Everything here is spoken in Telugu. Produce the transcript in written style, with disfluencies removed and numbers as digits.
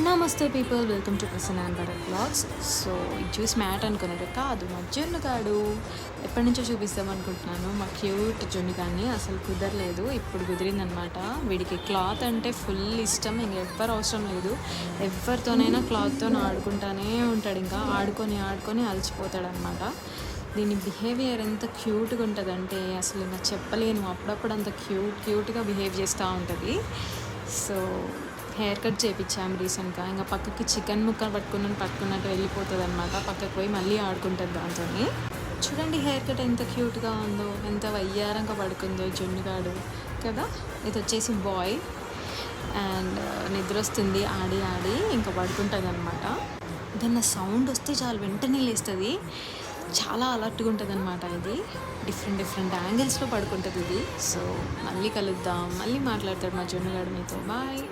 నమస్తే people, welcome to Prasanna and Bharat blogs. So ఇది చూసి మ్యాట్ అనుకున్నాడు కాదు, మా జున్నుగాడు. ఎప్పటి నుంచో చూపిస్తాం అనుకుంటున్నాను మా క్యూట్ జున్నుగాడిని. అసలు కుదరలేదు, ఇప్పుడు కుదిరిందనమాట. వీడికి క్లాత్ అంటే ఫుల్ ఇష్టం, ఇంకెవ్వరు అవసరం లేదు. ఎవరితోనైనా క్లాత్తో ఆడుకుంటానే ఉంటాడు. ఇంకా ఆడుకొని ఆడుకొని అలసిపోతాడు అనమాట. దీని బిహేవియర్ ఎంత క్యూట్గా ఉంటుందంటే అసలు ఇంకా చెప్పలేను. అప్పుడప్పుడు అంత క్యూట్గా బిహేవ్ చేస్తూ ఉంటుంది. సో హెయిర్ కట్ చేయించాము రీసెంట్గా. ఇంకా పక్కకి చికెన్ ముక్క పట్టుకున్నట్టు వెళ్ళిపోతుంది అనమాట. పక్కకు పోయి మళ్ళీ ఆడుకుంటుంది దాంతో. చూడండి హెయిర్ కట్ ఎంత క్యూట్గా ఉందో, ఎంత వయ్యారంగా పడుకుందో జున్నుగాడు కదా. ఇది వచ్చేసి బాయ్. అండ్ నిద్ర వస్తుంది ఆడి ఆడి ఇంకా పడుకుంటుంది అనమాట. ఏదన్నా సౌండ్ వస్తే చాలు వెంటనే లేస్తుంది. చాలా అలర్ట్గా ఉంటుంది అనమాట. ఇది డిఫరెంట్ యాంగిల్స్లో పడుకుంటుంది ఇది. సో మళ్ళీ కలుద్దాం, మళ్ళీ మాట్లాడతాడు మా జున్నుగాడు మీతో. బాయ్.